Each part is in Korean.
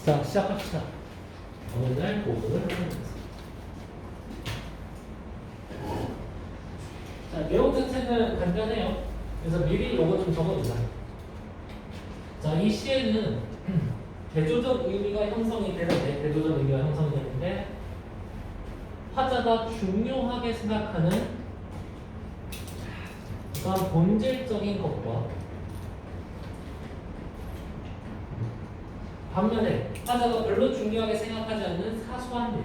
자, 시작합시다. 어느 날 고문을 하는 거죠. 자, 내용 자체는 간단해요. 그래서 미리 요거 좀 적어두자. 자, 이 시에는 대조적 의미가 형성이 되는데, 대조적 의미가 형성이 되는데, 화자가 중요하게 생각하는 그러니까 본질적인 것과 반면에 화자가 별로 중요하게 생각하지 않는 사소한 일,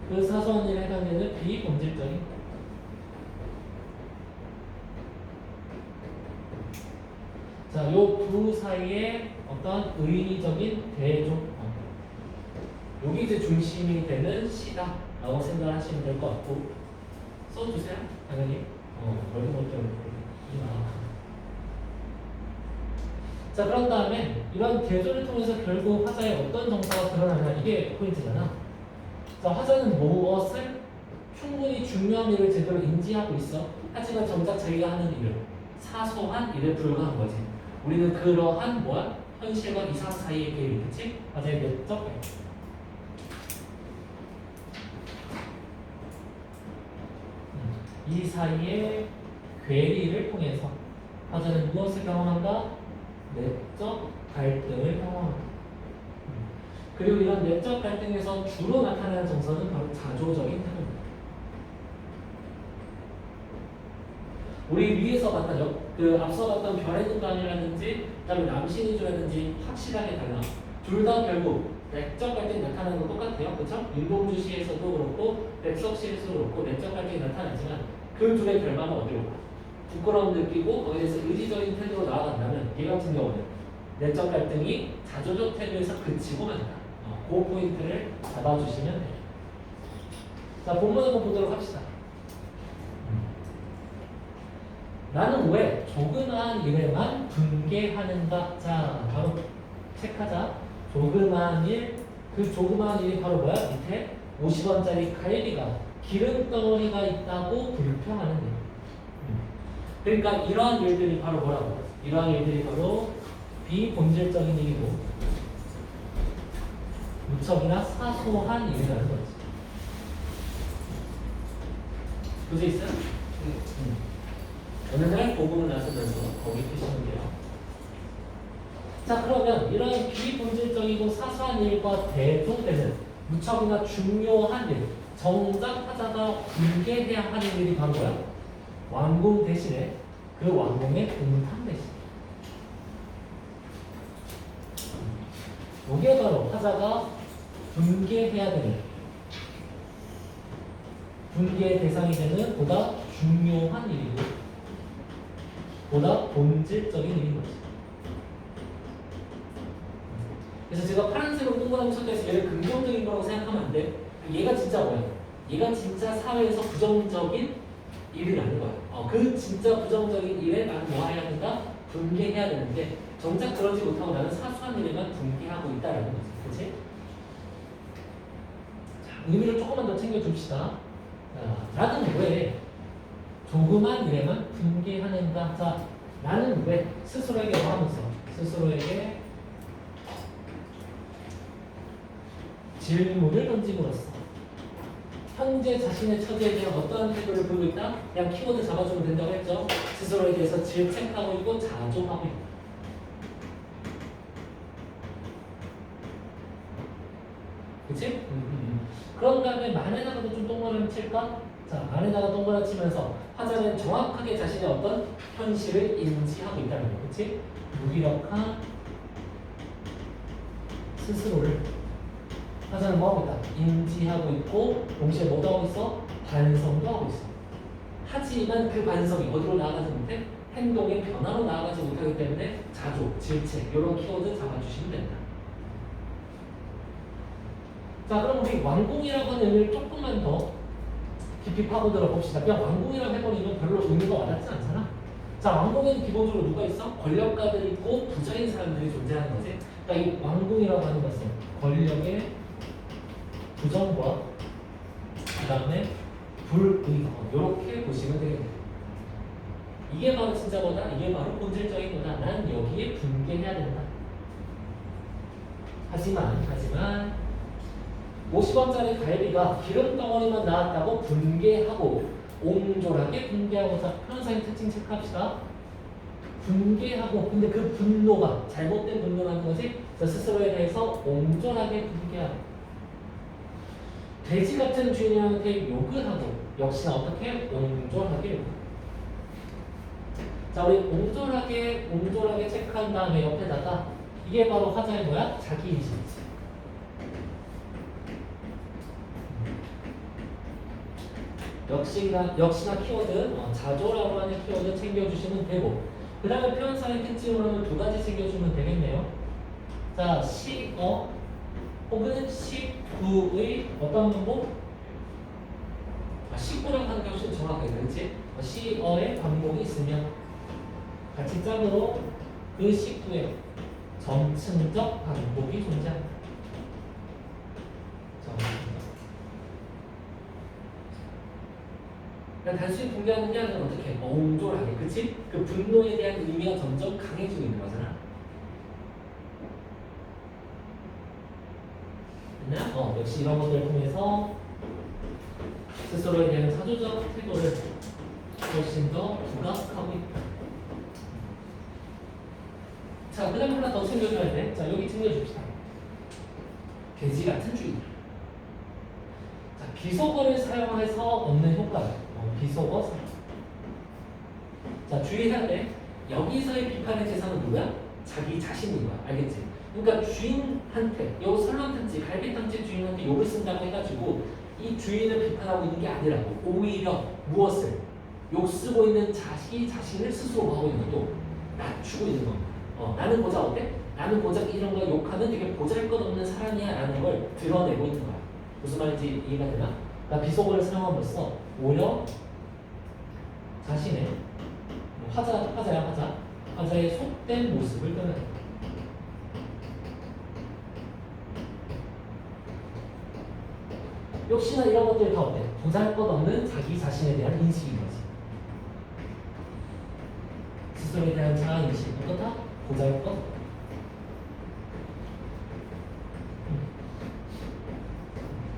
그 사소한 일에 해당되는 비본질적인 것. 자, 요 두 사이에 어떤 의의적인 대조점, 여기 이제 중심이 되는 시다 라고 생각하시면 될 것 같고, 써주세요 당연히. 넓은 것좀 자, 그런 다음에 이런 대조를 통해서 결국 화자의 어떤 정서가 드러나냐, 이게 포인트잖아. 자, 화자는 무엇을 충분히 중요한 일을 제대로 인지하고 있어. 하지만 정작 자기가 하는 일을 사소한 일에 불과한 거지. 우리는 그러한 뭐야? 현실과 이상 사이의 괴리, 그치? 화자의 내적 괴리. 이 사이의 괴리를 통해서 화자는 무엇을 경험한다? 내적 갈등을 경험합니다. 그리고 이런 내적 갈등에서 주로 나타나는 정서는 바로 자조적인 태도입니다. 우리 위에서 봤던 그 앞서 봤던 별의 눈감이라든지 그다음에 남신이주라든지 확실하게 달라. 둘 다 결국 내적 갈등이 나타나는 건 똑같아요. 그렇죠? 윤동주시에서도 그렇고 백석시에서도 그렇고 내적 갈등이 나타나지만 그 둘의 결과는 어디로 가? 부끄러움 느끼고 거기에 대해서 의지적인 태도로 나아간다면 이 같은 경우는 내적 갈등이 자조적 태도에서 그치고 만다. 그 포인트를 잡아주시면 돼요. 자, 본문 한번 보도록 합시다. 나는 왜 조그마한 일에만 분개하는가? 자, 바로 체크하자. 조그마한 일, 그 조그마한 일이 바로 뭐야? 밑에 50원짜리 갈비가 기름덩어리가 있다고 불평하는 일. 그러니까 이러한 일들이 바로 뭐라고? 이러한 일들이 바로 비본질적인 일이고 무척이나 사소한 일이라는 거지. 그제 있어요? 어느 날 복음을 나서면서 거기 계시면 돼요. 자, 그러면 이런 비본질적이고 사소한 일과 대조되는 무척이나 중요한 일, 정작 화자가 분개해야 하는 일이 바로 뭐야? 왕궁 대신에 그 왕궁의 공탐 대신. 여기에 바로 화자가 분개해야 되는, 분개의 대상이 되는 보다 중요한 일이고 보다 본질적인 일인 거지. 그래서 제가 파란색으로 동그라미 쳤다해서 얘를 긍정적인 거라고 생각하면 안 돼. 얘가 진짜 뭐야? 얘가 진짜 사회에서 부정적인 일이라는 거야. 그 진짜 부정적인 일에 나는 뭐 해야 된다? 분개해야 되는데 정작 그러지 못하고 나는 사소한 일에만 분개하고 있다라는 거지. 그치? 자, 의미를 조금만 더 챙겨줍시다. 자, 나는 왜 조그만 일에만 분개하는가? 자, 나는 왜 스스로에게 뭐 하면서 스스로에게 질문을 던짐으로써 현재 자신의 처지에 대한 어떠한 태도를 보이고 있다? 그냥 키워드 잡아주면 된다고 했죠. 스스로에 대해서 질책하고 있고 자조하고 있다. 그치? 그런 다음에 만에다가도 좀 동그라미 칠까? 자, 만에다가 동그라미 치면서 화자는 정확하게 자신의 어떤 현실을 인지하고 있다는 거. 그치? 무기력한 스스로를 화자는 뭐 하고 있다? 인지하고 있고 동시에 뭐도 하고 있어? 반성도 하고 있어. 하지만 그 반성이 어디로 나아가지 못해? 행동의 변화로 나아가지 못하기 때문에 자조, 질책 이런 키워드 잡아주시면 된다. 자, 그럼 우리 왕궁이라고 하는 의미를 조금만 더 깊이 파고들어 봅시다. 그냥 왕궁이라고 해버리면 별로 의미가 와닿지 않잖아. 자, 왕궁에는 기본적으로 누가 있어? 권력가들이 있고 부자인 사람들이 존재하는 거지. 그러니까 이 왕궁이라고 하는 것은 권력의 부정과 그 다음에 불의, 이렇게 보시면 되겠네요. 이게 바로 진짜 거다. 이게 바로 본질적인 거다. 난 여기에 분개해야 된다. 하지만 50원짜리 갈비가 기름 덩어리만 나왔다고 분개하고 옹졸하게 분개하고자 표현상의 특징 체크합시다. 분개하고 근데 그 분노가 잘못된 분노라는 것이 저 스스로에 대해서 옹졸하게 분개하고 돼지 같은 주인한테 욕을 하고 역시나 어떻게 옹졸하게 욕을. 자, 우리 옹졸하게 체크한 다음에 옆에다가 이게 바로 화자의 뭐야? 자기인식이지. 역시나 키워드 자조라고 하는 키워드 챙겨주시면 되고 그 다음에 표현상의 특징으로는 두 가지 챙겨주면 되겠네요. 자, 시어 혹은 식구의 어떤 분모? 식구라고 하는 게 훨씬 정확하게 그렇지? 시어의 반복이 있으면 같이 짝으로 그 식구의 점층적 반복이 존재한다. 그러니까 단순히 분개하는 게 아니라 어떻게 옹졸하게, 그치? 그 분노에 대한 의미가 점점 강해지고 있는 거잖아. 됐나? 역시 이런 것들을 통해서 스스로에 대한 사조적 태도를 훨씬 더 부각하고 있다. 자, 그 다음에 하나 더 챙겨줘야 돼. 자, 여기 챙겨줍시다. 돼지 같은 주의. 자, 비속어를 사용해서 얻는 효과. 비속어 사용. 자, 주의해야 돼. 여기서의 비판의 대상은 누구야? 자기 자신인 거야. 알겠지? 그러니까 주인한테, 요 설렁탕집, 갈비탕집 주인한테 욕을 쓴다고 해가지고 이 주인을 비판하고 있는 게 아니라고. 오히려 무엇을? 욕 쓰고 있는 자기 자신을 스스로 하고 있는 것도 낮추고 있는 겁니다. 나는 고작 어때? 나는 고작 이런 거 욕하는 되게 보잘것없는 사람이야 라는 걸 드러내고 있는 거야. 무슨 말인지 이해가 되나? 나 비속어를 사용함으로써 오히려 자신의 화자의 속된 모습을 드러낸다. 역시나 이런 것들이 다 어때? 보잘것없는 자기 자신에 대한 인식인 거지. 스스로에 대한 자아인식, 어떻다? 보잘것.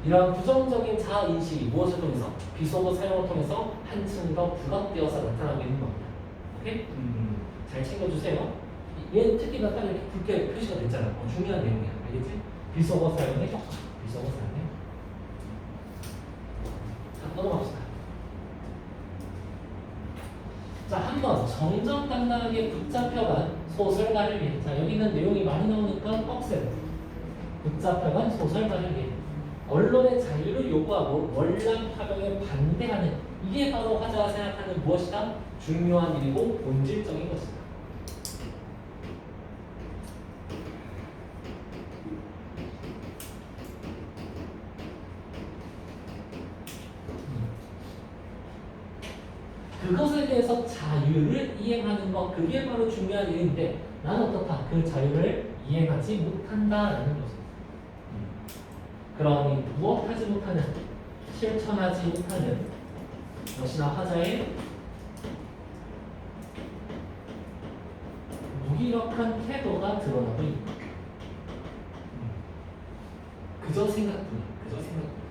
이러한 부정적인 자아인식이 무엇을 통해서? 비속어 사용을 통해서 한층 더 부각되어서 나타나고 있는 겁니다. 오케이? 잘 챙겨주세요. 얘는 특히나 딱 이렇게 굵게 표시가 됐잖아. 중요한 내용이야. 알겠지? 비속어 사용의 효과. 비속어 사용의 효과. 자, 넘어갑시다. 자, 한번 정정당당하게 붙잡혀간 소설가를 위해. 자, 여기는 내용이 많이 나오니까 뻑세요. 붙잡혀간 소설가를 위해. 언론의 자유를 요구하고 월남 파병에 반대하는 이게 바로 화자가 생각하는 무엇이다? 중요한 일이고 본질적인 것이다. 그것에 대해서 자유를 이행하는 것, 그게 바로 중요한 일인데 나는 어떻다? 그 자유를 이행하지 못한다라는 거죠. 그러니 무엇하지 못하는, 실천하지 못하는 역시나 화자의 무기력한 태도가 드러나고 있는 것. 그저 생각뿐이야. 그저 생각뿐이야.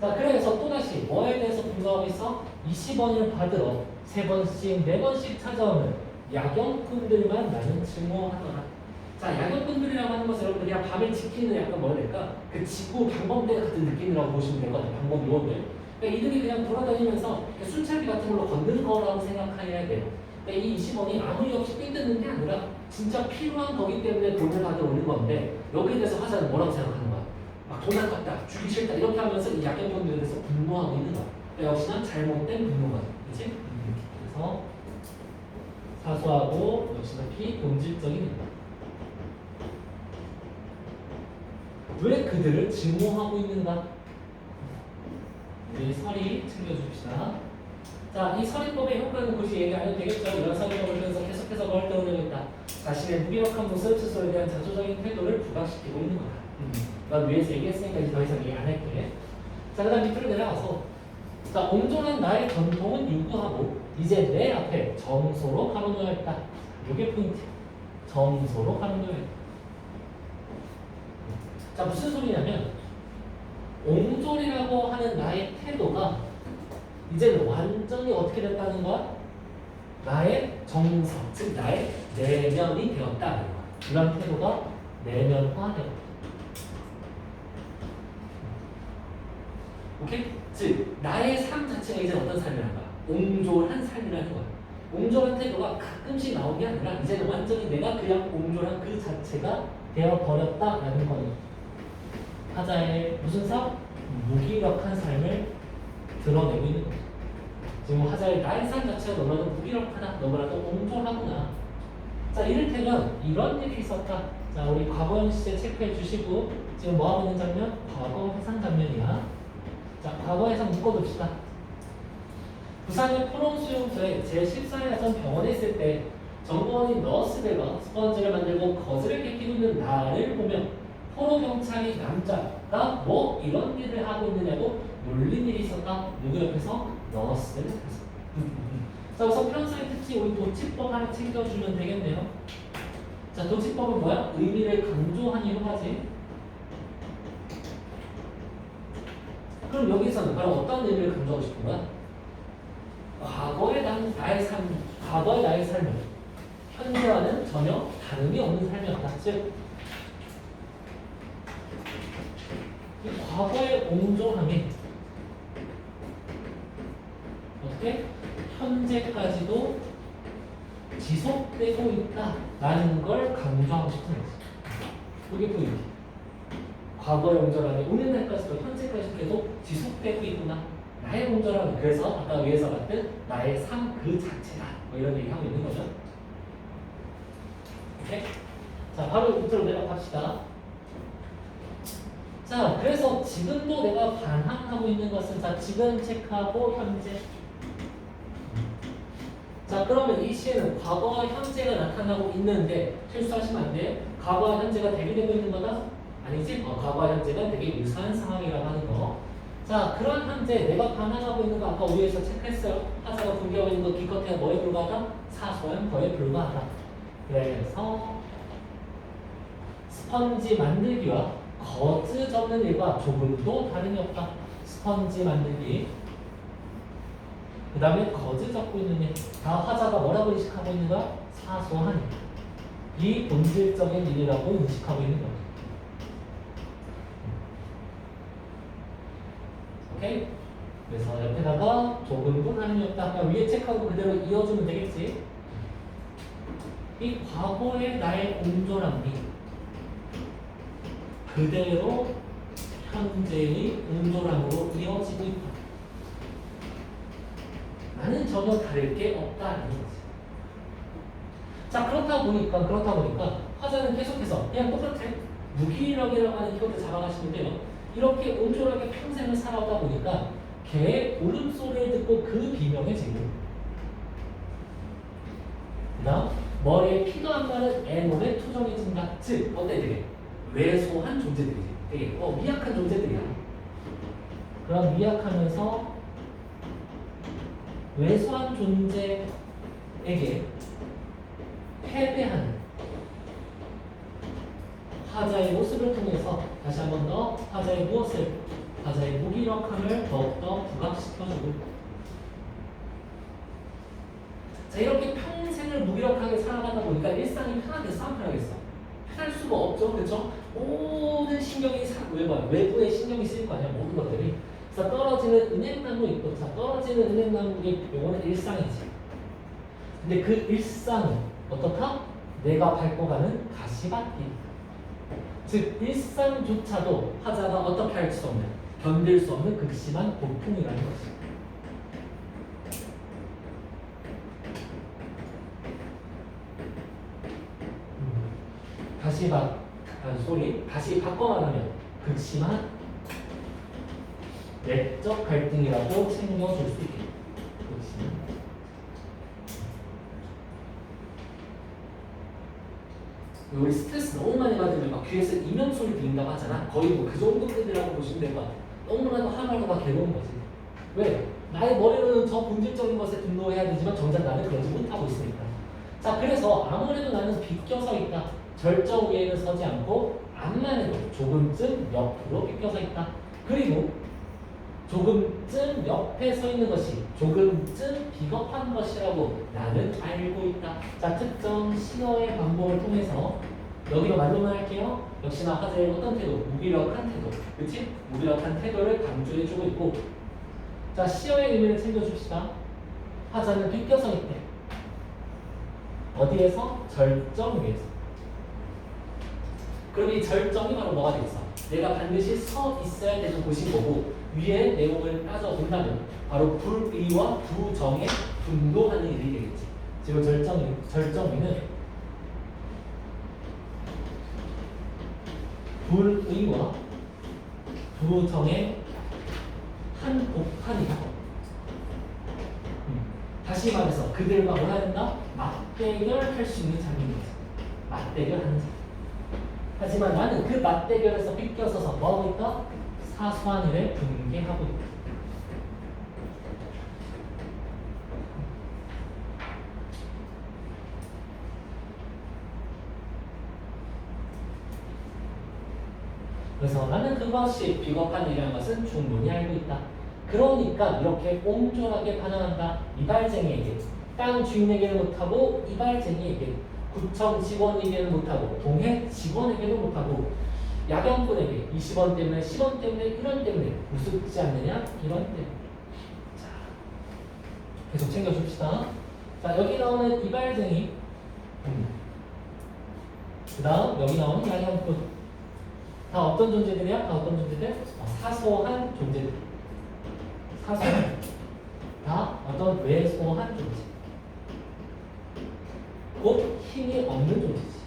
자, 그래서 또다시 뭐에 대해서 분석하고 있어? 20원을 받으러 3번씩, 4번씩 찾아오는 야경꾼들만 나는 증오하더라. 자, 야경꾼들이라고 하는 것은 여러분들 그냥 밤을 지키는 약간 뭐라 해야 될까? 그 지구 방범대 같은 느낌이라고 보시면 될 것 같아요. 방범 요원들. 그러니까 이들이 그냥 돌아다니면서 술차비 같은 걸로 걷는 거라고 생각해야 돼요. 그러니까 이 20원이 아무 이유 없이 삥뜯는 게 아니라 진짜 필요한 거기 때문에 돈을 받으러 오는 건데 여기에 대해서 화자는 뭐라고 생각하는 거야? 막 돈 아깝다, 주기 싫다 이렇게 하면서 이 야경꾼들에 대해서 분노하고 있는 거야. 그러니까 역시나 잘못된 분노가 그렇지? 그래서 사소하고 역시나 비본질적인 일이다. 왜 그들을 증오하고 있는가? 우리 서리 챙겨줍시다. 자, 이 서리법의 효과는 굳이 얘기 안 해도 되겠죠? 이런 서리법을 통해서 계속해서 뭘 떠올려야겠다. 자신의 무기력한 모습, 스스로에 대한 자조적인 태도를 부각시키고 있는 거다. 난 위에서 얘기했으니까 이제 더 이상 얘기 안 할게. 자, 그 다음 밑으로 내려가서 자, 온전한 나의 전통은 유구하고 이제 내 앞에 정소로 가로 놓여있다. 이게 포인트. 정소로 가로 놓여있다. 자, 무슨 소리냐면 옹졸이라고 하는 나의 태도가 이제는 완전히 어떻게 됐다는 거야? 나의 정서, 즉 나의 내면이 되었다는 거야. 이런 태도가 내면화되었다. 오케이? 즉 나의 삶 자체가 이제 어떤 삶이란 거야? 옹졸한 삶이라는 거야. 옹졸한 태도가 가끔씩 나온 게 아니라 이제는 완전히 내가 그냥 옹졸한 그 자체가 되어버렸다라는 거니. 화자의 무슨 삶? 무기력한 삶을 드러내고 있는 거죠. 지금 화자의 나의 삶 자체가 너무나도 무기력하다, 너무나도 옹졸하구나. 자, 이를테면 이런 일이 있었다. 자, 우리 과거형 시제 체크해 주시고 지금 뭐 하고 있는 장면? 과거 해상 장면이야. 자, 과거 해상 묶어둡시다. 부산의 포럼수용소에 제14야전 병원에 있을 때 정보원인 너스들과 스펀지를 만들고 거즈를 깨끼고 있는 나를 보며 포로 경찰이 남자가 뭐 이런 일을 하고 있느냐고 놀린 일이 있었다. 누구 옆에서? 너스들 옆에서. 자, 우선 편성의 특징 우리 도치법 하나 챙겨주면 되겠네요. 자, 도치법은 뭐야? 의미를 강조한 이유가지. 그럼 여기서는 바로 어떤 의미를 강조하고 싶은 거야? 과거의 나의 삶은 현재와는 전혀 다름이 없는 삶이었다. 즉, 이 과거의 옹졸함이 어떻게? 현재까지도 지속되고 있다라는 걸 강조하고 싶은 거지. 그게 포인트. 과거의 옹졸함이 오늘날까지도 현재까지 계속 지속되고 있구나. 나의 옹졸함은 그래서 아까 위에서 봤던 나의 삶 그 자체다. 뭐 이런 얘기 하고 있는 거죠. 오케이? 자, 바로 밑으로 내려갑시다. 자, 그래서 지금도 내가 반항하고 있는 것은 자, 지금 체크하고 현재. 자, 그러면 이 시에는 과거와 현재가 나타나고 있는데 실수하시면 안 돼요. 과거와 현재가 대비되고 있는 거다? 아니지? 과거와 현재가 되게 유사한 상황이라고 하는 거. 자, 그런 현재 내가 반항하고 있는 거 아까 위에서 체크했어요. 하자가 분개하고 있는 거 기껏해야 뭐에 불과하다? 사소한 거에 불과하다. 그래서 스펀지 만들기와 거즈 접는 일과 조금도 다름이 없다. 스펀지 만들기, 그 다음에 거즈 접고 있는 일, 다 화자가 뭐라고 인식하고 있는 거야? 사소한 일. 이 본질적인 일이라고 인식하고 있는 거야. 오케이? 그래서 옆에다가 조금도 다름이 없다. 그냥 위에 체크하고 그대로 이어주면 되겠지. 이 과거의 나의 옹졸함이 그대로 현재의 옹졸함으로 이어지고 있다. 나는 전혀 다를 게 없다는 거지. 자, 그렇다 보니까 화자는 계속해서 그냥 똑같아. 무기력이라고 하는 키워드 잡아가시면 돼요. 이렇게 옹졸하게 평생을 살아오다 보니까 개의 울음소리를 듣고 그 비명에 지금. 그 다음 머리에 피도 안 마른 애몸에 투정해진다. 즉 어때 되게 왜소한 존재들이지. 되게 미약한 존재들이야. 그럼 미약하면서 왜소한 존재에게 패배하는 화자의 모습을 통해서 다시 한 번 더 화자의 무엇을? 화자의 무기력함을 더욱더 부각시켜주고. 자, 이렇게 평생을 무기력하게 살아가다 보니까 일상이 편하겠어? 안 편하겠어? 편할 수가 없죠. 그렇죠? 모든 신경이 외부에 신경이 쓰일 거 아니야. 모든 것들이. 그래서 떨어지는 은행나무 있고, 자, 떨어지는 은행나무의 경우는 일상이지. 근데 그 일상은 어떻다? 내가 밟고 가는 가시밭길. 즉 일상조차도 화자가 어떻게 할 수 없는, 견딜 수 없는 극심한 고통이라는 것이. 가시밭 소리, 다시 바꿔 말하면 극심한 내적 갈등이라고 챙겨줄 수 있게. 극심한. 우리 스트레스 너무 많이 받으면 막 귀에서 이명 소리 들린다고 하잖아. 거의 뭐 그 정도 급이라고 보시면 될 것 같아. 너무나도 하루하루가 괴로운 거지. 왜? 나의 머리로는 저 본질적인 것에 분노해야 되지만 정작 나는 그러지 못하고 있으니까. 자, 그래서 아무래도 나는 비껴서 있다. 절정 위에는 서지 않고 앞만 해도 조금쯤 옆으로 비껴서 있다. 그리고 조금쯤 옆에 서 있는 것이 조금쯤 비겁한 것이라고 나는 알고 있다. 자, 특정 시어의 반복을 통해서 여기로 말로만 할게요. 역시나 화제의 어떤 태도, 무기력한 태도, 그치? 무기력한 태도를 강조해주고 있고, 자, 시어의 의미를 챙겨줍시다. 화자는 비껴서 있대. 어디에서? 절정 위에서. 그럼 이 절정이 바로 뭐가 되겠어? 내가 반드시 서 있어야 되는 곳인 거고, 위에 내용을 따져본다면 바로 불의와 부정에 분노하는 일이 되겠지. 지금 절정위는 불의와 부정의 한복판이다. 다시 말해서 그들과 뭐라 된다? 맞대결할 수 있는 자리인 거지. 맞대결하는 자리. 하지만 나는 그 맞대결에서 비껴서서 뭐하고 있다? 사소한 일을 분개하고 있다. 그래서 나는 그것이 비겁한 일이라는 것은 충분히 알고 있다. 그러니까 이렇게 옹졸하게 반항한다. 이발쟁이에게, 땅 주인에게는 못하고 이발쟁이에게, 구청 직원에게는 못하고 동해 직원에게도 못하고 야경꾼에게 20원 때문에 10원 때문에 1원 때문에 우습지 않느냐? 이런 때문에. 자, 계속 챙겨줍시다. 자, 여기 나오는 이발쟁이, 그 다음 여기 나오는 야경꾼. 다 어떤 존재들이야? 다 어떤 존재들? 사소한 존재들. 사소한. 다 어떤 왜소한 존재. 곧 힘이 없는 존재지.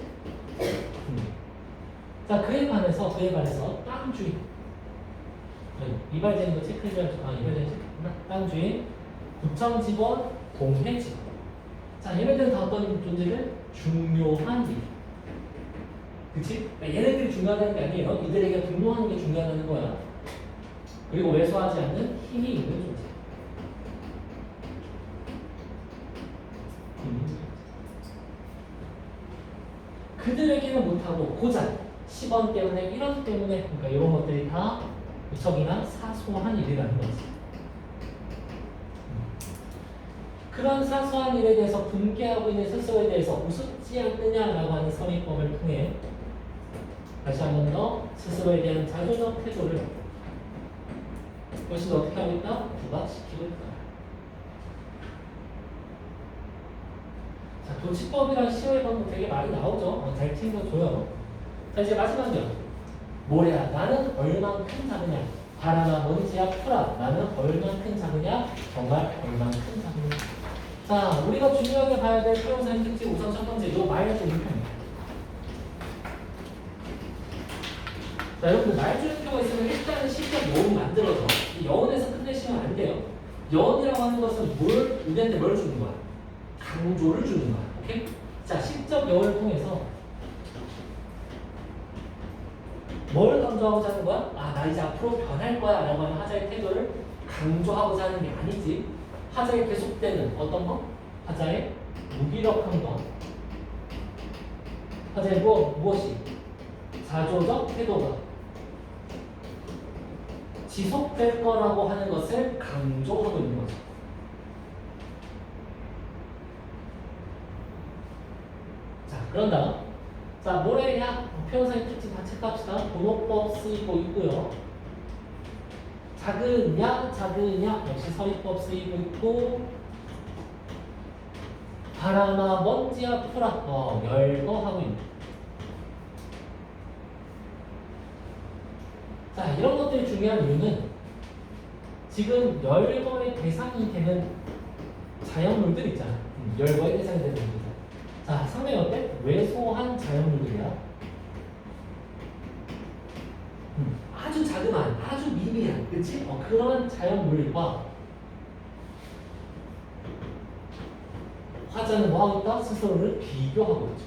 자, 그에 반해서 땅 주인. 이발쟁이도 체크해줘야죠. 이발쟁이 체크했구나. 땅 주인, 구청 직원, 동해 직원. 자, 얘네들은 다 어떤 존재들? 중요한 일. 그치? 그러니까 얘네들이 중요하다는 게 아니에요. 이들에게 분노하는 게 중요하다는 거야. 그리고 왜소하지 않는 힘이 있는 존재. 그들에게는 못하고 고작 10원 때문에 1원 때문에 그러니까 이런 것들이 다 무척이나 사소한 일이라는 거지. 그런 사소한 일에 대해서 분개하고 있는 스스로에 대해서 우습지 않느냐라고 하는 선의법을 통해 다시 한 번 더 스스로에 대한 자조적 태도를 훨씬 더 어떻게 하고 있다? 부각시키고 있다. 자, 도치법이랑 시효의 방법 되게 많이 나오죠. 잘 챙겨줘요. 자, 이제 마지막이요. 모래야, 나는 얼만큼 작으냐? 바람아, 먼지야, 풀아, 나는 얼만큼 작으냐? 정말 얼만큼 작으냐? 자, 우리가 중요하게 봐야 될 표현사의 특징 우선 첫 번째, 요 말줄임표입니다. 자, 여러분들 말줄임표가 있으면 일단은 실제 여운 만들어서 이 여운에서 끝내시면 안 돼요. 여운이라고 하는 것은 우리한테 뭘 주는 거야? 강조를 주는 거야. 오케이? 자, 시적 여운을 통해서 뭘 강조하고자 하는 거야? 나 이제 앞으로 변할 거야 라고 하는 하자의 태도를 강조하고자 하는 게 아니지. 하자에 계속되는 어떤 거? 하자의 무기력한 거. 하자의 무엇이? 자조적 태도가 지속될 거라고 하는 것을 강조하고 있는 거죠. 자, 그런 다음, 자, 모래야 표현사의 특징 다 체크합시다. 번호법 쓰이고 있고요. 작으냐, 역시 서리법 쓰이고 있고, 바람아, 먼지야, 풀아, 열거하고 있는. 자, 이런 것들이 중요한 이유는 지금 열거의 대상이 되는 자연물들 있잖아. 열거의 대상이 되는 물들. 자, 상당히 어때? 왜소한 자연물들이야. 아주 자그마한, 아주 미미한, 그치? 그런 자연물과 화자는 뭐하고 있다? 스스로를 비교하고 있죠.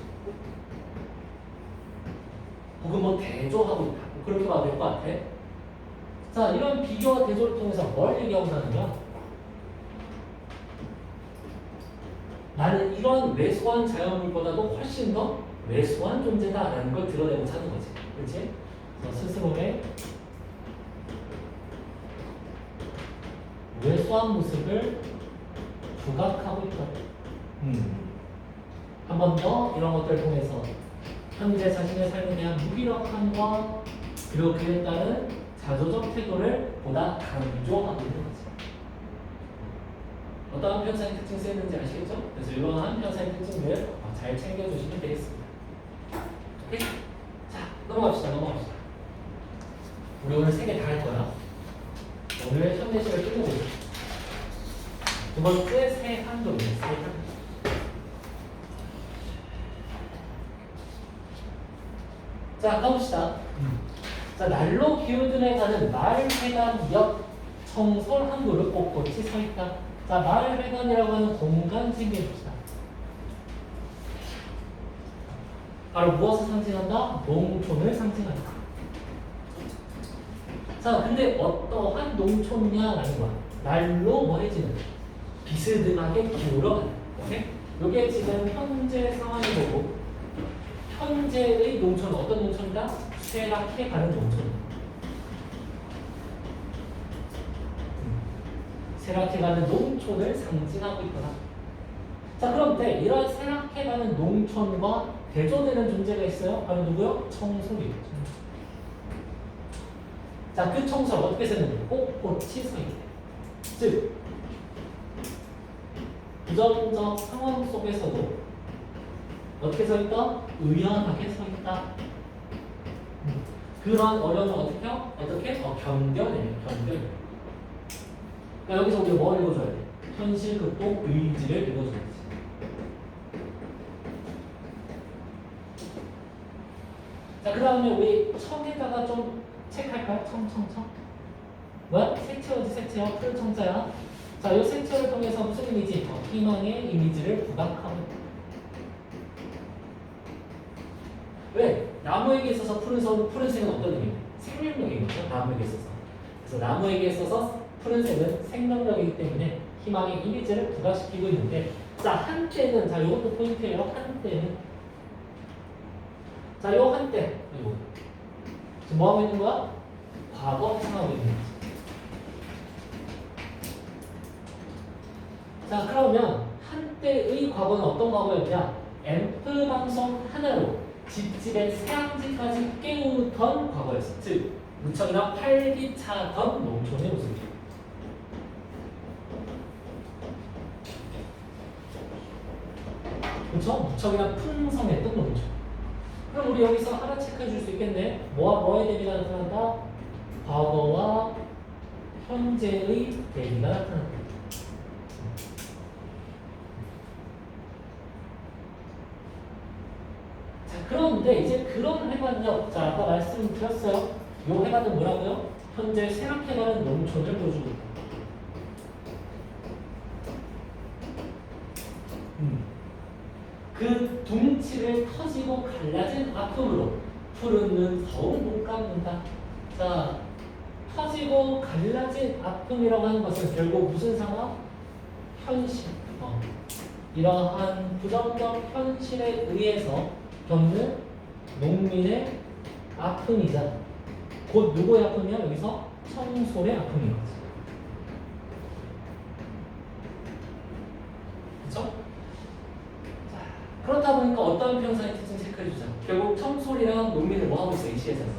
혹은 뭐 대조하고 있다. 그렇게 봐도 될 것 같아. 자, 이런 비교와 대조를 통해서 뭘 얘기하고 하는 거야? 나는 이런 왜소한 자연물보다도 훨씬 더 왜소한 존재다라는 걸 드러내고자 하는 거지. 그렇지? 그래서 스스로의 왜소한 모습을 부각하고 있다. 한 번 더 이런 것들을 통해서 현재 자신의 삶에 대한 무기력함과 그리고 그에 따른 자조적 태도를 보다 강조하고 있는 거지. 어떠한 편사의 특징 쓰였는지 아시겠죠? 그래서 이러한 편사의 특징들 잘 챙겨주시면 되겠습니다. 오케이? 자, 넘어갑시다. 우리 오늘 3개 다 할 거야. 오늘 현대식을 끝내보자. 두 번째 세한도입니다. 세한도. 자, 가봅시다. 자, 날로 기울드네 가는 마을회관 옆 청솔 한 그룹 꼿꼿이 서 있다. 자, 마을회관이라고 하는 공간 챙겨줍시다. 바로 무엇을 상징한다? 농촌을 상징한다. 자, 근데 어떠한 농촌이냐라는 거야. 날로 뭐해지는 비스듬하게 기울어가는. 오케이? 요게 지금 현재 상황이 보고 현재의 농촌은 어떤 농촌이다? 쇠락해 가는 농촌. 쇠락해 가는 농촌을 상징하고 있거나. 자, 그런데 이런 쇠락해 가는 농촌과 대조되는 존재가 있어요. 바로 누구요? 청솔이에요. 자, 그 청솔 어떻게 쓰는지 꼿꼿이 서 있대. 즉, 부정적 상황 속에서도 어떻게 서 있다? 의연하게 서 있다. 그런 어려움을 어떻게? 견뎌내요. 그러니까 여기서 우리가 뭐 읽어줘야 돼? 현실 극복 의지를 읽어줘야지. 자, 그 다음에 우리 청에다가 좀 체크할까요? 청. 뭐야? 색채어. 푸른 청자야. 자, 이 색채를 통해서 무슨 이미지? 희망의 이미지를 부각하고 있다. 왜? 나무에게 있어서 푸른색은 어떤 의미? 생명력인 거죠. 나무에게 있어서. 그래서 나무에게 있어서 푸른색은 생명력이기 때문에 희망의 이미지를 부각시키고 있는데, 자, 한때는, 자, 이것도 포인트예요. 한때는. 자, 요 한때. 이거. 지금 뭐 하고 있는 거야? 과거 행하고 있는 거지. 자, 그러면 한때의 과거는 어떤 과거였냐? 앰프 방송 하나로 집집의 새앙지까지 깨우던 과거였어. 즉, 무척이나 활기차던 농촌의 모습이에요. 그렇죠? 무척이나 풍성했던 농촌. 그럼 우리 여기서 하나 체크해 줄 수 있겠네. 뭐에 대비가 나타난다? 과거와 현재의 대비가 나타난다. 자, 그런데 이제 그런 회관력, 자, 아까 말씀드렸어요. 요 회관은 뭐라고요? 현재 쇠락해가는 농촌을 보여주고 있다. 그 둥치를 터지고 갈라진 아픔으로 푸른 눈 더욱 못 감는다. 자, 터지고 갈라진 아픔이라고 하는 것은 결국 무슨 상황? 현실. 이러한 부정적 현실에 의해서 겪는 농민의 아픔이자 곧 누구의 아픔이야? 여기서 청솔의 아픔인 거지. 그렇죠? 그렇다 보니까 어떤 편사의 특징 체크해주자. 결국 청솔이랑 농민을 뭐하고 있어? 이 시에서는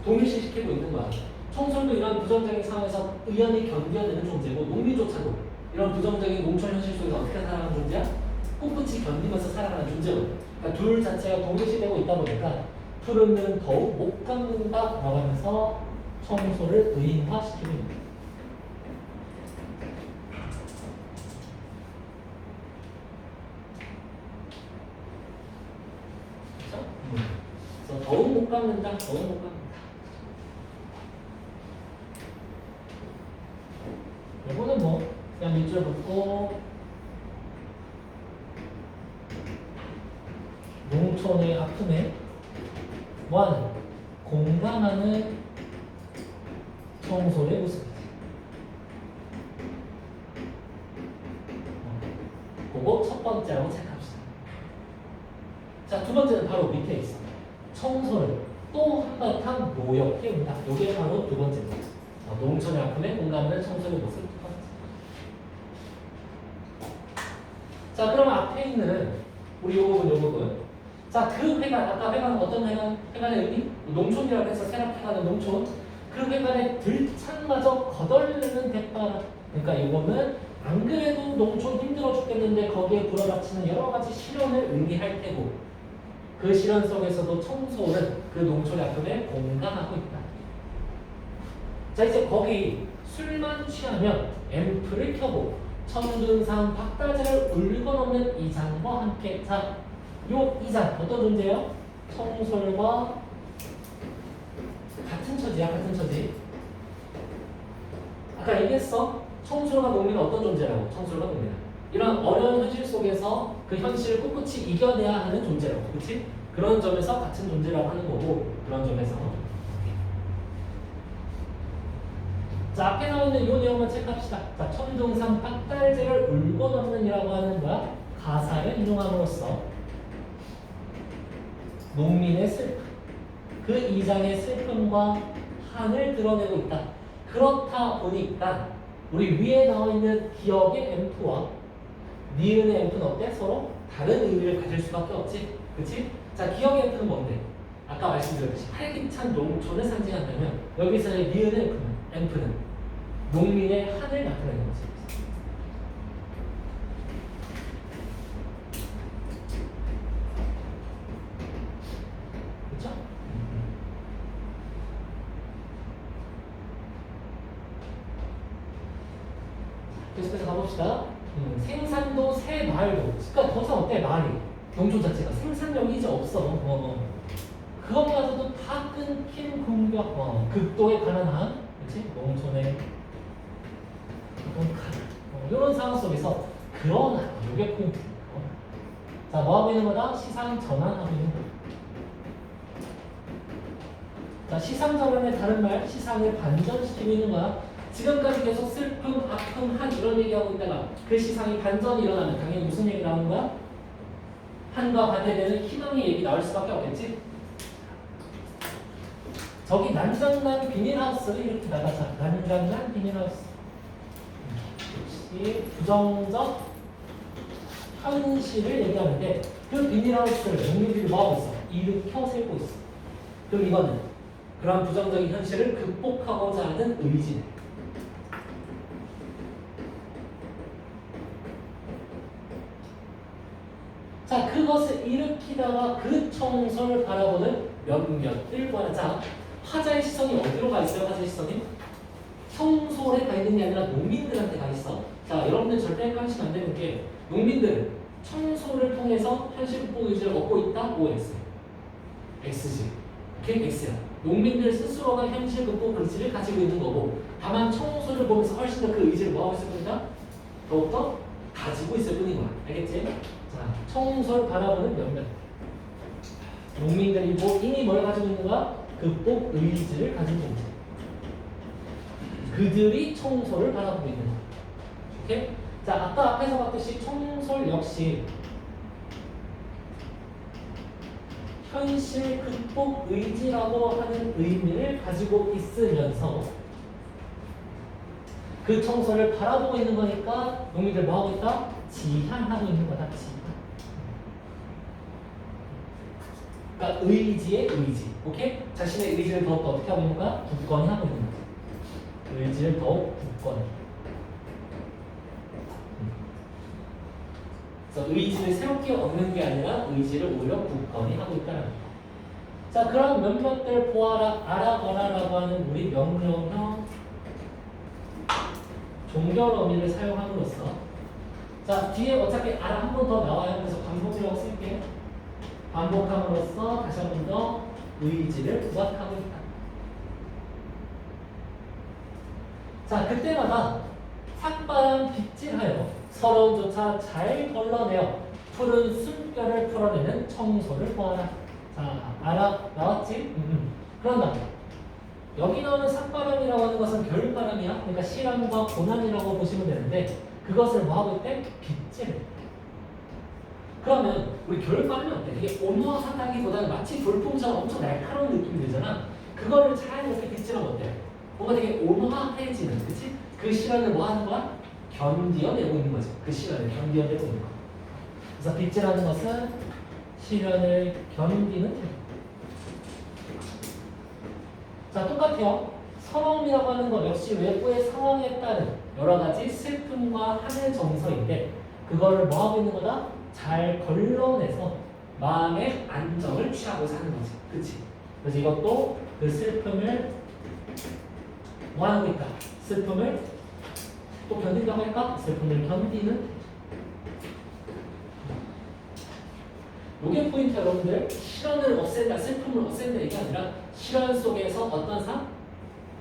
동일시시키고 있는 거야. 청솔도 이런 부정적인 상황에서 의연히 견뎌내는 존재고, 농민조차도 이런 부정적인 농촌 현실 속에서 어떻게 살아가는 존재야? 꿋꿋이 견디면서 살아가는 존재거든. 그러니까 둘 자체가 동일시되고 있다 보니까 푸른 눈은 더욱 못 감는다라고 하면서 청소를 의인화시키고 있는 거야. 그래서 더욱 못 감는다. 이거는 뭐 그냥 밑줄 긋고 농촌의 아픔에 뭐하는? 공감하는 청소의 모습이지. 그거 첫 첫 번째라고 체크합시다. 자, 두 번째는 바로 밑에 있어. 청소를 또 한바탕 노력해 온다. 이게 바로 두 번째입니다. 농촌의 아픔에 공감하는 청소의 모습 두 번째. 자, 그럼 앞에 있는 우리 요 부분. 자, 그 회관, 아까 회관은 어떤 회관? 회관의 의미? 농촌이라고 해서 세라피가는 농촌. 그 회관의 들창마저 거덜르는 대가라. 그러니까 이거는 안 그래도 농촌 힘들어 죽겠는데 거기에 불어닥치는 여러 가지 시련을 의미할 테고 그 시련 속에서도 청소는 그 농촌의 아픔에 공감하고 있다. 자, 이제 거기 술만 취하면 앰프를 켜고 천둔상 박달재를 울고 넘는 이장과 함께. 자, 요 이장 어떤 존재예요? 청솔과 같은 처지야. 같은 처지. 아까 얘기했어. 청솔과 농민은 어떤 존재라고? 청솔과 농민은 이런 어려운 현실 속에서 그 현실을 꿋꿋이 이겨내야 하는 존재라고. 그렇지? 그런 점에서 같은 존재라고 하는 거고 그런 점에서 자, 앞에 나와 있는 이 내용만 체크합시다. 자, 천둥상 박달재를 울고 넘는이라고 하는 거야. 가사를 인용함으로써 농민의 슬픔, 그 이장의 슬픔과 한을 드러내고 있다. 그렇다 보니까 우리 위에 나와 있는 기억의 앰프와 니은의 앰프는 어때? 서로 다른 의미를 가질 수밖에 없지. 그치? 자, 기억의 앰프는 뭔데? 아까 말씀드렸듯이 활기찬 농촌을 상징한다면 여기서의 니은의 앰프는 농민의 한을 나타내는 거지. 그렇죠? 계속해서 가봅시다. 생산도 새 마을도. 그러니까 더 이상 어때? 마을이 농촌 자체가 생산력이 이제 없어. 그것마저도 다 끊긴 공격. 극도의 가난한, 그렇지? 농촌의 이런 상황 속에서 그러나 이게 포인트. 자, 뭐 하고 있는 거다? 시상 전환하고 있는 거다. 자, 시상 전환의 다른 말, 시상을 반전시키고 있는 거야. 지금까지 계속 슬픔, 아픔, 한 이런 얘기하고 있다가 그 시상이 반전이 일어나면 당연히 무슨 얘기 나오는 거야? 한과 반대되는 희망의 얘기 나올 수밖에 없겠지? 저기 난장난 비닐하우스를 이렇게 나가자. 난장난 비닐하우스. 역시 부정적 현실을 얘기하는데 그 비닐하우스를 농민들이 뭐하고 있어? 일으켜 세우고 있어. 그럼 이거는 그런 부정적인 현실을 극복하고자 하는 의지. 자, 그것을 일으키다가 그 청소를 바라보는 몇몇들과 자, 화자의 시선이 어디로 가 있어요? 화자의 시선이? 청소에 가 있는 게 아니라 농민들한테 가 있어. 자, 여러분들 절대 헷갈리시면 안 되는 게 농민들은 청소를 통해서 현실 극복 의지를 얻고 있다? OX. X지. 그게 X야. 농민들 스스로가 현실 극복 의지를 가지고 있는 거고 다만 청소를 보면서 훨씬 더 그 의지를 뭐하고 있을 뿐이다? 더욱더 가지고 있을 뿐인 거야. 알겠지? 자, 청소를 바라보는 몇몇. 농민들이 이미 뭘 가지고 있는가? 극복 의지를 가지고 있는 거야. 그들이 청소를 바라보고 있는 거야. 오케이? 자, 아까 앞에서 봤듯이 청소 역시 현실 극복 의지라고 하는 의미를 가지고 있으면서 그 청소를 바라보고 있는 거니까 농민들 뭐 하고 있다? 지향하고 있는 거다. 지향. 그러니까 의지의 의지. 오케이? 자신의 의지를 더욱 어떻게 하고 있는 거야? 굳건히 하고 있는 거지. 의지를 더욱 굳건히. 그래서 의지를 새롭게 얻는 게 아니라 의지를 오히려 굳건히 하고 있다는 거예요. 자, 그럼 몇몇들 보아라, 알아보라라고 하는 우리 명령형 종결 어미를 사용함으로써 자, 뒤에 어차피 알아 한 번 더 나와요. 그래서 반복이라고 쓸게요. 반복함으로써 다시 한 번 더 의지를 부각하고 있다. 자, 그때마다 삭바람 빗질하여 서러움조차 잘 걸러내어 푸른 숨결을 풀어내는 청소를 보아라. 자, 알아 나왔지? 그런 다음에 여기 나오는 삭바람이라고 하는 것은 겨울바람이야. 그러니까 시련과 고난이라고 보시면 되는데 그것을 뭐 하고 있대? 빗질. 그러면 우리 결과는 어때? 되게 온화하다기보다는 마치 돌풍처럼 엄청 날카로운 느낌이 들잖아. 그거를 잘 이렇게 빗질하면 어때? 뭔가 되게 온화해지는, 그치? 그 시련을 뭐 하는 거야? 견디어내고 있는 거죠. 그 시련을 견디어내고 있는 거. 그래서 빗질하는 것은 시련을 견디는 태도. 자, 똑같아요. 서러움이라고 하는 것 역시 외부의 상황에 따른 여러 가지 슬픔과 하늘 정서인데 그거를 뭐 하고 있는 거다? 잘 걸러내서 마음의 안정을 취하고 사는 거지. 그치? 그래서 이것도 그 슬픔을 뭐 하고 있다? 슬픔을 또 견딘다고 할까? 슬픔을 견디는. 요게 포인트 여러분들. 시련을 없앤다, 슬픔을 없앤다 이게 아니라 시련 속에서 어떤 삶?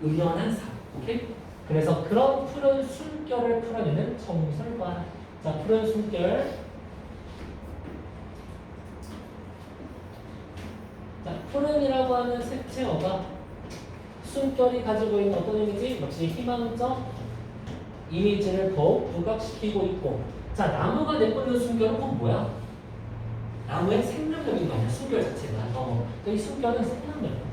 의연한 삶. 오케이? 그래서 그런 푸른 숨결을 풀어내는 청설과. 자, 푸른 숨결. 자, 푸른이라고 하는 색채어가 숨결이 가지고 있는 어떤 이미지? 역시 희망적 이미지를 더욱 부각시키고 있고. 자, 나무가 내뿜는 숨결은 꼭 뭐야? 나무의 생명력인 거 아니야? 숨결 자체가. 이 숨결은 생명력.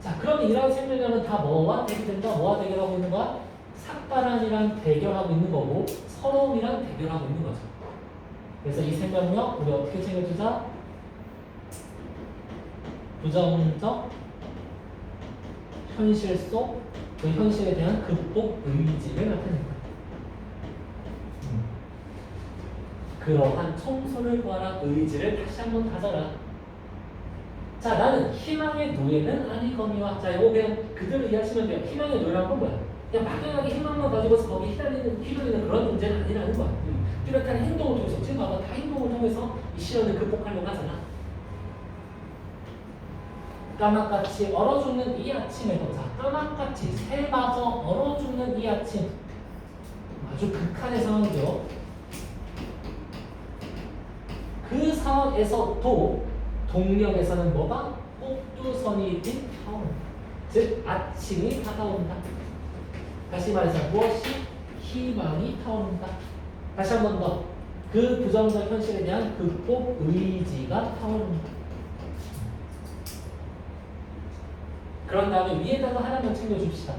자, 그럼 이런 생명력은 다 뭐와 대결된다? 뭐와 대결하고 있는 거야? 삭발함이랑 대결하고 있는 거고 서러움이랑 대결하고 있는 거죠. 그래서 이 생명력 우리 어떻게 챙겨주자? 부정적 현실 속 그 현실에 대한 극복 의지를 나타낸 거야. 그러한 청소를 구하라 의지를 다시 한번 다져라. 자, 나는 희망의 노예는 아니거니와. 자, 이거 그냥 그대로 이해하시면 돼요. 희망의 노예란 건 뭐야? 그냥 막연하게 희망만 가지고서 거기 휘둘리는 그런 문제는 아니라는 거야. 뚜렷한 행동을 통해서, 지금 봐봐, 다 행동을 통해서 이 시련을 극복하려고 하잖아. 까맣같이 얼어 죽는 이 아침에도, 자, 까맣같이 새마저 얼어 죽는 이 아침, 아주 극한의 상황이죠. 그 상황에서도 동력에서는 뭐가? 꼭두선이 빈 타오른다. 즉 아침이 다가온다. 다시 말해서 무엇이? 희망이 타오른다. 다시 한 번 더. 그 부정적 현실에 대한 극복 의지가 타오른다. 그런 다음에 위에다가 하나만 챙겨줍시다.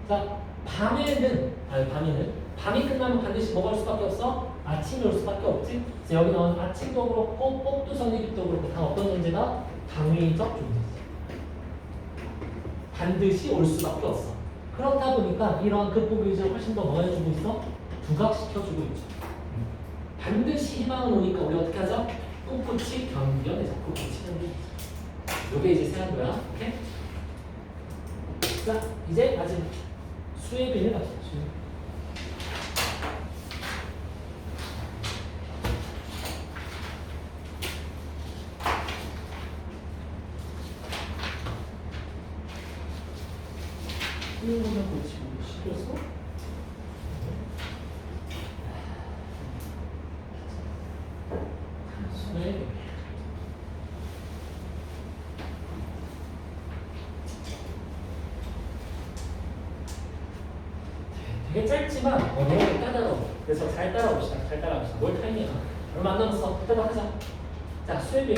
자, 밤이 끝나면 반드시 뭐가 올 수밖에 없어? 아침이 올 수밖에 없지. 그래서 여기 나온 아침도 그렇고 꼭두선이도 그렇고 다 어떤 존재다? 당위적 존재지. 반드시 올 수밖에 없어. 그렇다 보니까 이러한 극복 의지를 훨씬 더 뭐 해주고 있어? 부각시켜주고 있죠. 반드시 희망을 오니까 우리 어떻게 하죠? 꿋꿋이 견뎌내자. 꿋꿋이 견뎌내자. 요게 이제 세한도야. 오케이? 자, 이제 마지막 수의 비를 갑시다. 수의 비를 고치고 시켜서 수의 비. 되게 짧지만 내용이 까다로워. 그래서 잘 따라옵시다. 잘 따라옵시다. 뭘 타임이야? 얼마 안 남았어. 그때만 하자. 자, 수혜빙.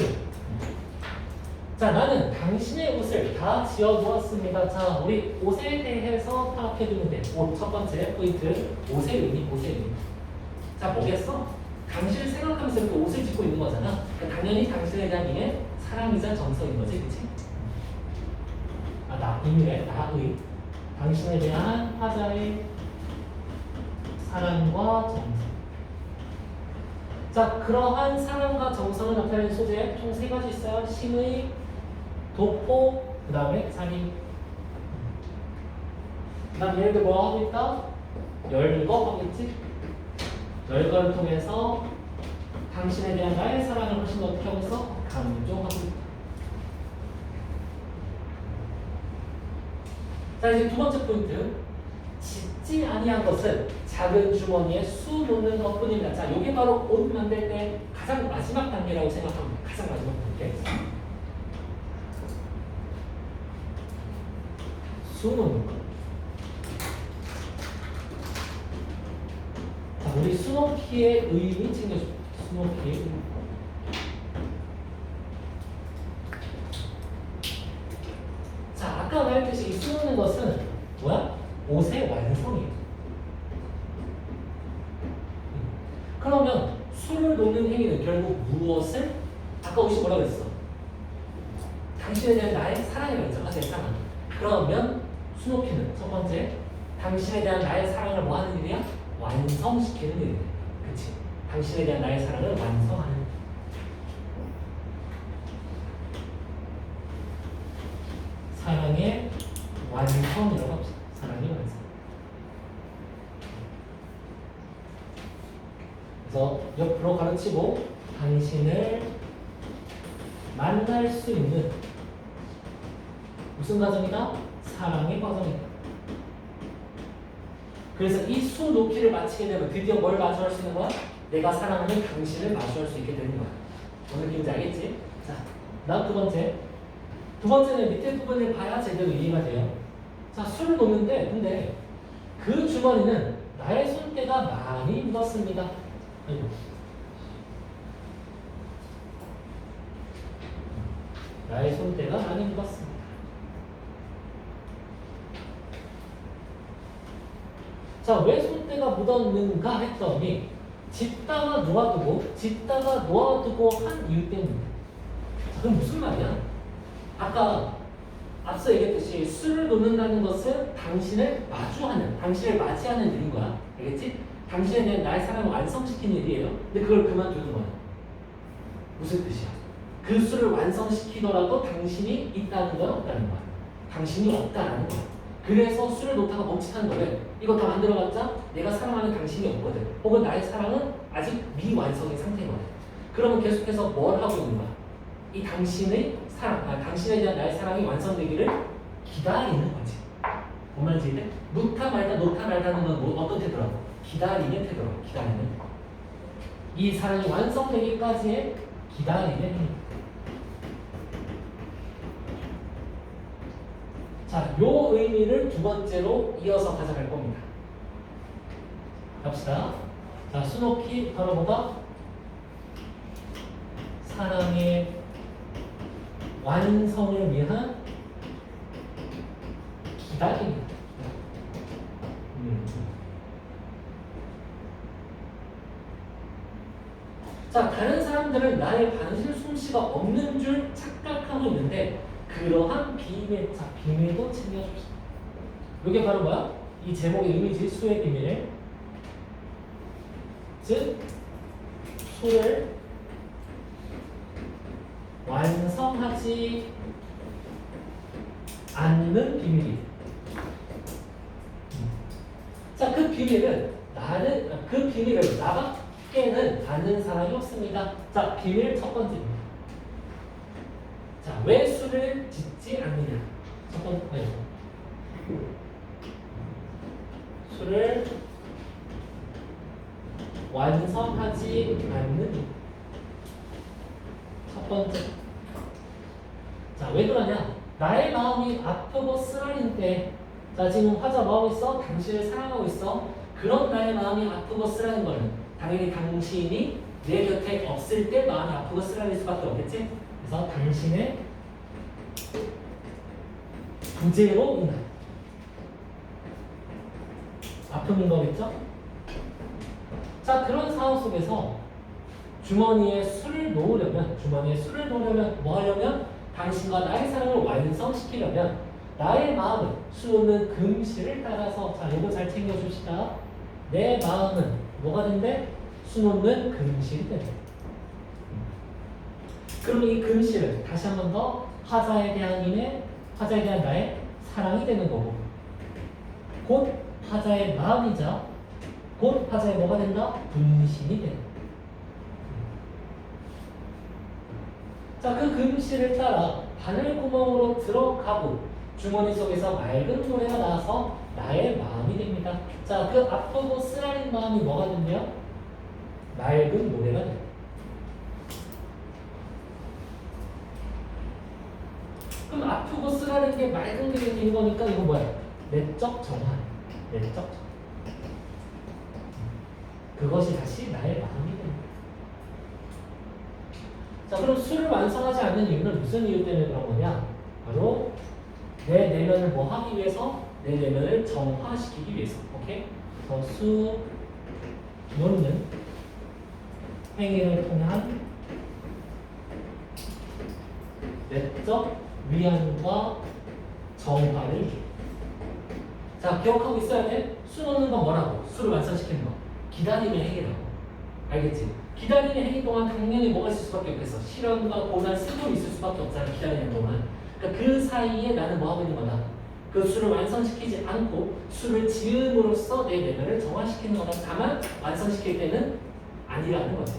자, 나는 당신의 옷을 다 지어보았습니다. 자, 우리 옷에 대해서 파악해주면 돼. 옷 첫 번째 포인트. 옷의 의미, 옷의 의미. 자, 뭐겠어? 당신을 생각하면서 이렇게 옷을 짓고 있는 거잖아. 그러니까 당연히 당신에 대한 이게 사랑이자 정서인 거지, 그치? 인류의 나의. 당신에 대한 화자의 사랑과 정성. 자, 그러한 사랑과 정성을 나타내는 소재 총 3가지 있어요. 심의, 독보, 그 다음에 살인. 그 다음 얘네들 뭐 하고 있다? 열거 하겠지? 열거를 통해서 당신에 대한 나의 사랑을 훨씬 더 어떻게 하고 있어? 강조하고 있다. 자, 이제 2번째 포인트. 짓지 아니한 것은 작은 주머니에 수 놓는 것 뿐입니다. 자, 이게 바로 옷 만들 때 가장 마지막 단계라고 생각하면 돼요. 가장 마지막 단계. 수 놓는 것. 자, 우리 스노키의 의미 챙겨줘. 스노키의 의미. 자, 아까 말했듯이 이 수놓는 것은 뭐야? 옷의 완성이에요. 그러면 수를 놓는 행위는 결국 무엇을? 아까 혹시 뭐라고 했어? 당신에 대한 나의 사랑이라고 했죠. 아, 내 사랑. 그러면 수놓기는 첫 번째, 당신에 대한 나의 사랑을 뭐 하는 일이야? 완성시키는 일이야. 그치? 당신에 대한 나의 사랑을 완성하는 일. 사랑의 완성이라고 합시다. 사랑의 완성. 그래서 옆으로 가르치고 당신을 만날 수 있는 무슨 과정이다? 사랑의 과정이다. 그래서 이 수 놓기를 마치게 되면 드디어 뭘 마주할 수 있는 거야? 내가 사랑하는 당신을 마주할 수 있게 되는 거야. 뭔 느낌인지 알겠지? 자, 다음 두 번째. 두 번째는 밑에 부분을 봐야 제대로 이해가 돼요. 자, 술을 놓는데 근데 그 주머니는 나의 손때가 많이 묻었습니다. 아이고. 나의 손때가 많이 묻었습니다. 자, 왜 손때가 묻었는가 했더니 집다가 놓아두고 한 이유 때문에. 자, 그럼 무슨 말이야? 아까 앞서 얘기했듯이 술을 놓는다는 것은 당신을 마주하는, 당신을 맞이하는 일인 거야. 알겠지? 당신에 대한 나의 사랑을 완성시키는 일이에요. 근데 그걸 그만두는 거야. 무슨 뜻이야? 그 술을 완성시키더라도 당신이 있다는 거야, 없다는 거야? 당신이 없다는 거야. 그래서 술을 놓다가 멈칫하는 거래. 이거 다 만들어봤자 내가 사랑하는 당신이 없거든. 혹은 나의 사랑은 아직 미완성의 상태인 거야. 그러면 계속해서 뭘 하고 있는 거야? 이 당신의 사랑, 당신에 대한 나의 사랑이 완성되기를 기다리는 거지. 뭔 말인지 이해? 놓다 말다는 건 뭐, 어떤 태도라고? 기다리는 태도라고. 기다리는. 이 사랑이 완성되기까지의 기다리는 행위. 자, 요 의미를 두 번째로 이어서 가져갈 겁니다. 갑시다. 자, 수놓기 바로 뭐다? 사랑의 완성을 위한 기다림입니다. 자, 다른 사람들은 나의 반실 솜씨가 없는 줄 착각하고 있는데 그러한 비밀, 자, 비밀도 챙겨줍시다. 이게 바로 뭐야? 이 제목의 의미지, 수의 비밀. 즉, 수를 완성하지 않는 비밀이. 자, 그 비밀을 나밖에는 아는 사람이 없습니다. 자, 비밀 첫 번째입니다. 자, 왜 수를 짓지 않느냐? 첫 번째. 수를 완성하지 않는 첫 번째. 자, 왜 그러냐? 나의 마음이 아프고 쓰라린 때, 자, 지금 화자 뭐하고 있어? 당신을 사랑하고 있어. 그런 나의 마음이 아프고 쓰라린 거는 당연히 당신이 내 곁에 없을 때 마음이 아프고 쓰라릴 수밖에 없겠지? 그래서 당신의 부재로 인한 아픔인 거겠죠? 자, 그런 상황 속에서 주머니에 술을 놓으려면 뭐 하려면 당신과 나의 사랑을 완성시키려면 나의 마음을 수놓는 금실을 따라서, 자, 이거 잘 챙겨줍시다. 내 마음은 뭐가 된대? 수놓는 금실이 된대. 그러면 이 금실은 다시 한 번 더 화자에 대한 나의 사랑이 되는 거고, 곧 화자의 마음이자 곧 화자의 뭐가 된다? 분신이 된다. 자, 그 금실을 따라 바늘구멍으로 들어가고 주머니 속에서 맑은 노래가 나와서 나의 마음이 됩니다. 자, 그 아프고 쓰라린 마음이 뭐가 된대요? 맑은 노래가 됩니다. 그럼 아프고 쓰라린 게 맑은 게 되는 거니까 이거 뭐야? 내적 정화. 내적 정화. 그것이 다시 나의 마음이 됩니다. 자, 그럼 수를 완성하지 않는 이유는 무슨 이유 때문에 그런 거냐? 바로 내 내면을 뭐 하기 위해서? 내 내면을 정화시키기 위해서. 오케이? 그래서 수 놓는 행위를 통한 내적 위안과 정화를 줘. 자, 기억하고 있어야 돼. 수 놓는 건 뭐라고? 수를 완성시키는 거. 기다림의 행위라고. 알겠지? 기다림의 행위 동안 당연히 뭐가 있을 수밖에 없겠어. 실현과 고난, 슬픔이 있을 수밖에 없잖아. 기다리는 동안. 그러니까 그 사이에 나는 뭐 하고 있는 거다? 그 수를 완성시키지 않고 수를 지음으로써 내 내면을 정화시키는 거다. 다만 완성시킬 때는 아니라는 거지.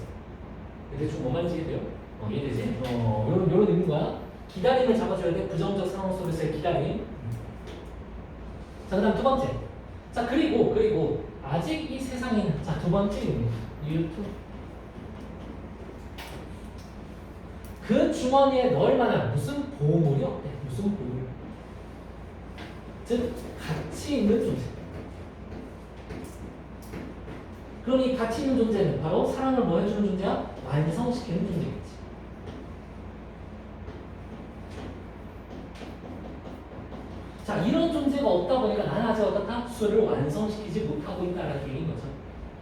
대충 뭐 말인지 이해돼요? 이해되지? 요런 의미인 거야. 기다림을 잡아줘야 돼. 부정적 상황 속에서의 기다림. 자, 그 다음 두 번째. 자, 그리고 아직 이 세상에는, 자, 두 번째 의미. 유튜브. 그 주머니에 넣을 만한 무슨 보물이 없대. 무슨 보물. 즉, 가치 있는 존재. 그럼 이 가치 있는 존재는 바로 사랑을 뭐 해주는 존재야? 완성시키는 존재겠지. 자, 이런 존재가 없다 보니까 나는 아직 어떻다? 수를 완성시키지 못하고 있다라는 얘기인 거죠.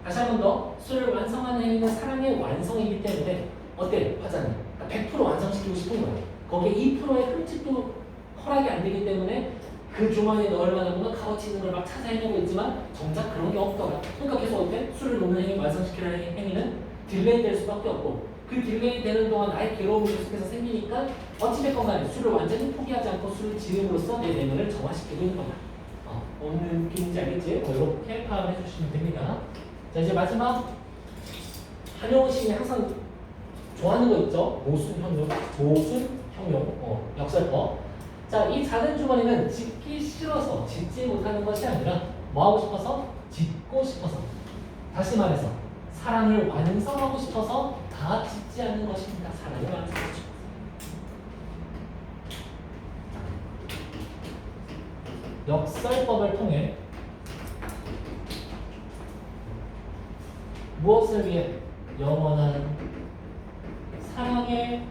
다시 한 번 더, 수를 완성하는 행위는 사랑의 완성이기 때문에 어때? 화자는 100% 완성시키고 싶은 거예요. 거기에 2%의 흠집도 허락이 안 되기 때문에 그 주머니에 넣을 만한 뭔가 값어치 있는 걸 막 찾아 헤매고 있지만 정작 그런 게 없더라. 그러니까 계속 어때? 수를 놓는 행위, 완성시키는 행위는 딜레이 될 수밖에 없고 그 딜레이 되는 동안 나의 괴로움이 계속해서 생기니까 어찌됐건 간에 수를 완전히 포기하지 않고 수를 지음으로써 내 내면을 정화시키고 있는 거다. 어느 느낌인지 알겠지? 이렇게 파악을 해주시면 됩니다. 자, 이제 마지막 한용운 시인이 항상 좋아하는 거 있죠? 모순형용, 역설법. 자, 이 작은 주머니는 짓기 싫어서 짓지 못하는 것이 아니라 뭐 하고 싶어서? 짓고 싶어서. 다시 말해서 사랑을 완성하고 싶어서 다 짓지 않는 것입니다. 사랑을 완성하고 싶어서. 역설법을 통해 무엇을 위해? 영원한 사랑의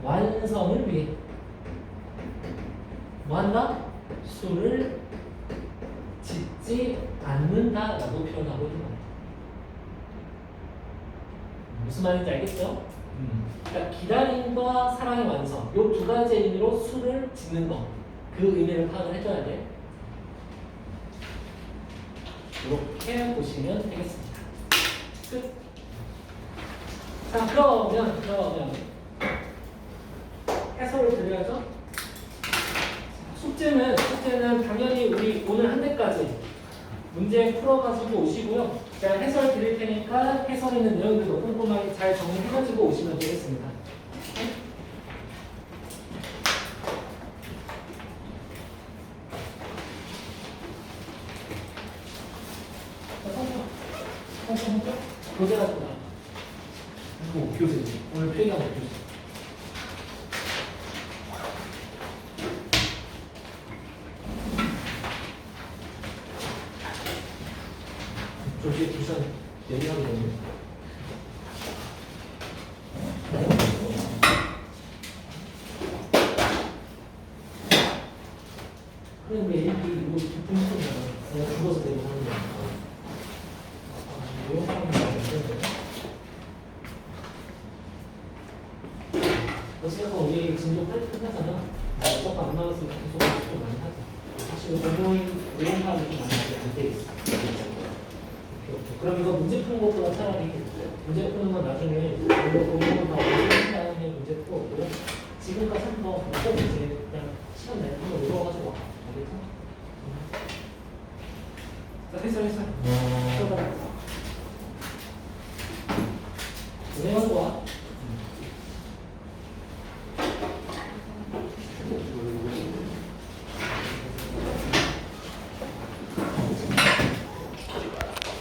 완성을 위해 뭐한다? 수를 짓지 않는다라고 표현하고 있는 겁니다. 무슨 말인지 알겠죠? 그러니까 기다림과 사랑의 완성, 이 두 가지 의미로 수를 짓는 것, 그 의미를 파악을 해줘야 돼. 이렇게 보시면 되겠습니다. 끝. 자, 그러면 해설을 드려야죠. 숙제는 당연히 우리 오늘 한 대까지 문제 풀어가지고 오시고요. 제가 해설 드릴 테니까 해설 있는 내용들도 꼼꼼하게 잘 정리해가지고 오시면 되겠습니다. 교재가 뭐야? 교재. 오늘 필기한 교재. 조시에 두산 얘기하고 있는데. 그럼 왜 이거 깊은 소리잖아. 내가 죽어서 내고 하는 거야. 요약하는 거 아닌데. 어쨌든 우리 진도 빨리 끝나잖아. 어차피 안 나왔으면 계속 좀 많이 하자. 사실 외용하는 게 많이 안돼 있어. 그럼 이거 문제 푸는 것보다 차라리 문제 푸는 건 나중에 이거 공부는 다 완성한 다음에 문제 풀고 지금까지 한번 무조건 이제 그냥 시간 내는 거 외워가지고 와. 알겠어? 자, 했어. 고생하고 와.